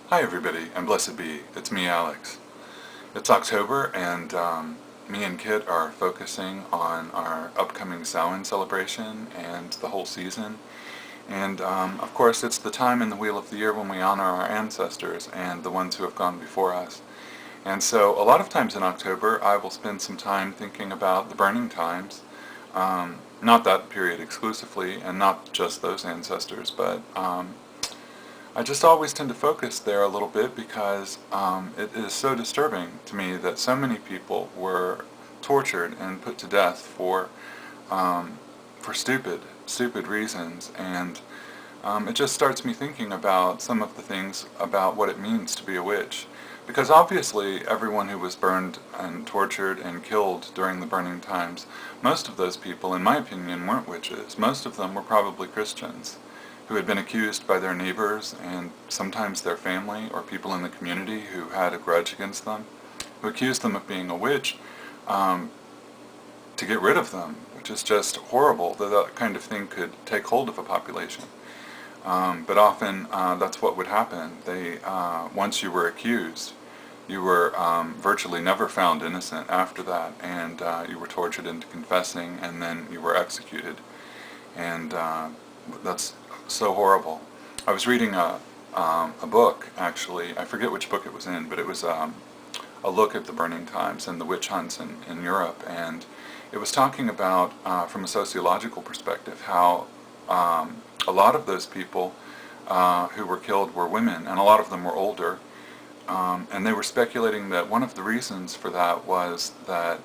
Hi everybody, and blessed be. It's me, Alex. It's October, and me and Kit are focusing on our upcoming Samhain celebration and the whole season. And of course, it's the time in the Wheel of the Year when we honor our ancestors and the ones who have gone before us. And so a lot of times in October, I will spend some time thinking about the burning times. Not that period exclusively, and not just those ancestors, but I just always tend to focus there a little bit because it is so disturbing to me that so many people were tortured and put to death for stupid reasons, and it just starts me thinking about some of the things about what it means to be a witch. Because obviously everyone who was burned and tortured and killed during the burning times, most of those people, in my opinion, weren't witches. Most of them were probably Christians who had been accused by their neighbors and sometimes their family or people in the community who had a grudge against them, who accused them of being a witch, um, to get rid of them, which is just horrible that that kind of thing could take hold of a population. But often that's what would happen. Once you were accused, you were virtually never found innocent after that, and you were tortured into confessing, and then you were executed. And that's so horrible. I was reading a book, actually. I forget which book it was in, but it was a look at the burning times and the witch hunts in Europe, and it was talking about, from a sociological perspective, how a lot of those people who were killed were women, and a lot of them were older, and they were speculating that one of the reasons for that was that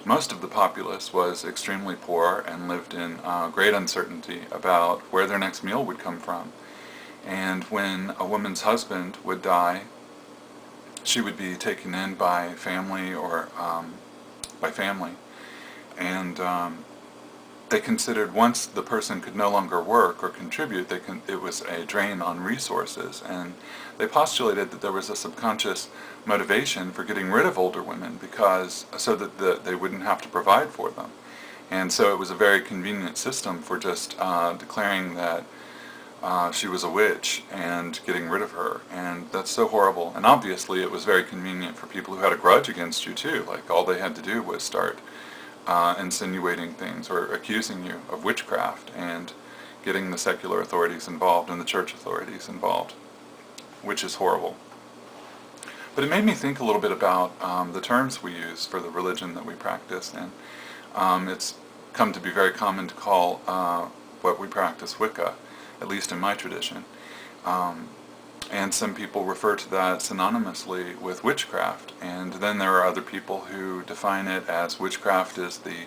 most of the populace was extremely poor and lived in great uncertainty about where their next meal would come from. And when a woman's husband would die, she would be taken in by family or by family. And they considered once the person could no longer work or contribute, it was a drain on resources. And they postulated that there was a subconscious motivation for getting rid of older women because so that they wouldn't have to provide for them. And so it was a very convenient system for just declaring that she was a witch and getting rid of her. And that's so horrible. And obviously it was very convenient for people who had a grudge against you too. Like all they had to do was start insinuating things or accusing you of witchcraft and getting the secular authorities involved and the church authorities involved, which is horrible. But it made me think a little bit about the terms we use for the religion that we practice, and it's come to be very common to call what we practice Wicca, at least in my tradition. And some people refer to that synonymously with witchcraft. And then there are other people who define it as witchcraft is the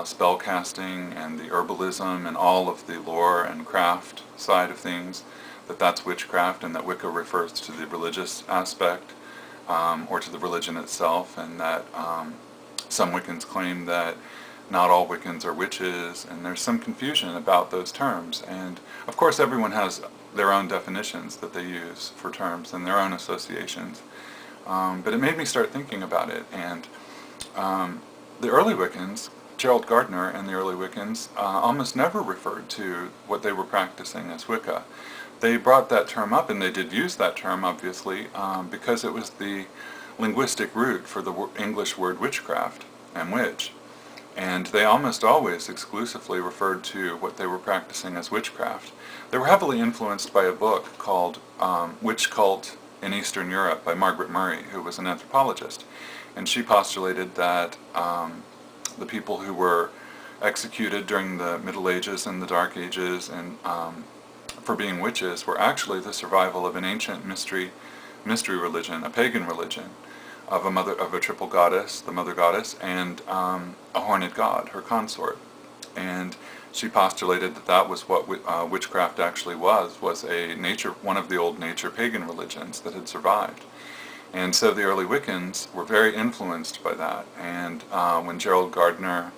spell casting and the herbalism and all of the lore and craft side of things, that's witchcraft, and that Wicca refers to the religious aspect or to the religion itself, and that some Wiccans claim that not all Wiccans are witches, and there's some confusion about those terms. And of course everyone has their own definitions that they use for terms and their own associations. But it made me start thinking about it, and the early Wiccans, Gerald Gardner and the early Wiccans, almost never referred to what they were practicing as Wicca. They brought that term up, and they did use that term, obviously, because it was the linguistic root for the English word witchcraft and witch. And they almost always exclusively referred to what they were practicing as witchcraft. They were heavily influenced by a book called Witch Cult in Eastern Europe by Margaret Murray, who was an anthropologist. And she postulated that the people who were executed during the Middle Ages and the Dark Ages and for being witches were actually the survival of an ancient mystery religion, a pagan religion, of a triple goddess, the mother goddess, and a horned god, her consort. And she postulated that that was what witchcraft actually was one of the old nature pagan religions that had survived. And so the early Wiccans were very influenced by that. And when Gerald Gardner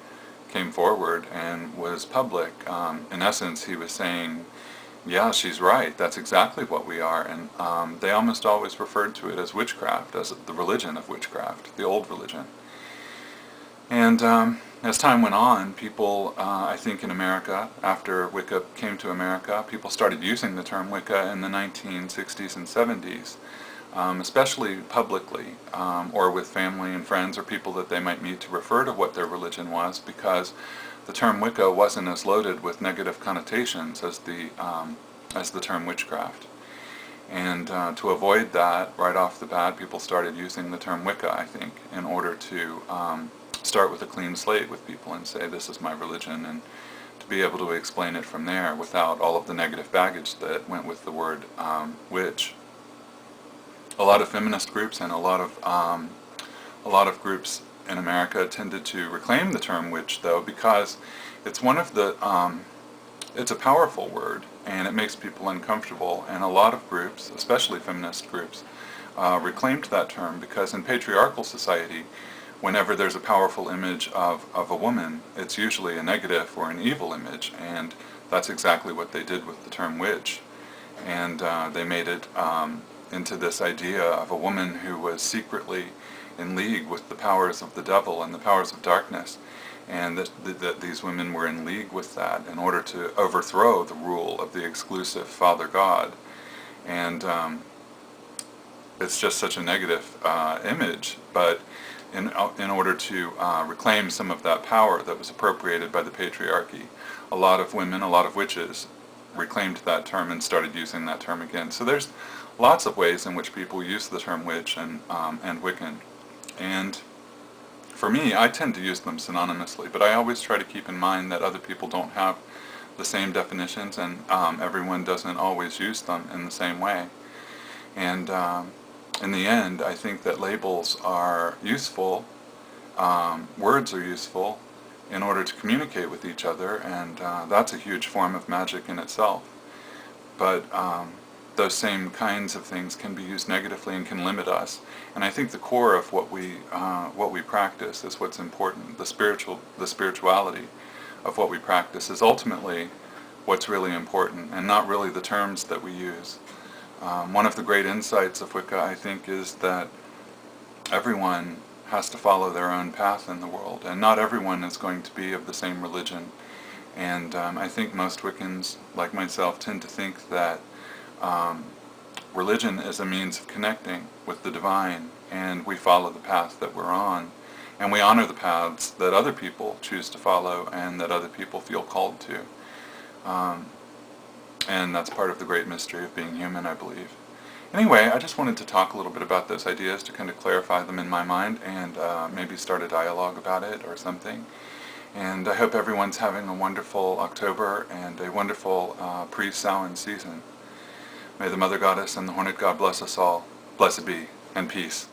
came forward and was public, in essence he was saying, yeah, she's right, that's exactly what we are. And they almost always referred to it as witchcraft, as the religion of witchcraft, the old religion. And as time went on, people, I think in America, after Wicca came to America, people started using the term Wicca in the 1960s and 70s, especially publicly, or with family and friends or people that they might meet to refer to what their religion was, because the term Wicca wasn't as loaded with negative connotations as the term witchcraft. And to avoid that, right off the bat, people started using the term Wicca, I think, in order to start with a clean slate with people and say, this is my religion, and to be able to explain it from there without all of the negative baggage that went with the word witch. A lot of feminist groups and a lot of groups in America tended to reclaim the term witch, though, because it's one of the it's a powerful word, and it makes people uncomfortable, and a lot of groups, especially feminist groups, reclaimed that term because in patriarchal society, whenever there's a powerful image of a woman, it's usually a negative or an evil image, and that's exactly what they did with the term witch. And they made it into this idea of a woman who was secretly in league with the powers of the devil and the powers of darkness, and that these women were in league with that in order to overthrow the rule of the exclusive Father God. And it's just such a negative image, but in order to reclaim some of that power that was appropriated by the patriarchy, a lot of women, a lot of witches, reclaimed that term and started using that term again. So there's lots of ways in which people use the term witch and Wiccan. And for me, I tend to use them synonymously, but I always try to keep in mind that other people don't have the same definitions, and everyone doesn't always use them in the same way. And in the end, I think that labels are useful, words are useful in order to communicate with each other, and that's a huge form of magic in itself. But those same kinds of things can be used negatively and can limit us. And I think the core of what we practice is what's important. The spirituality of what we practice is ultimately what's really important, and not really the terms that we use. One of the great insights of Wicca, I think, is that everyone has to follow their own path in the world, and not everyone is going to be of the same religion. And I think most Wiccans, like myself, tend to think that religion is a means of connecting with the divine, and we follow the path that we're on, and we honor the paths that other people choose to follow and that other people feel called to. And that's part of the great mystery of being human, I believe. Anyway, I just wanted to talk a little bit about those ideas to kind of clarify them in my mind and maybe start a dialogue about it or something. And I hope everyone's having a wonderful October and a wonderful pre-Samhain season. May the Mother Goddess and the Horned God bless us all. Blessed be, and peace.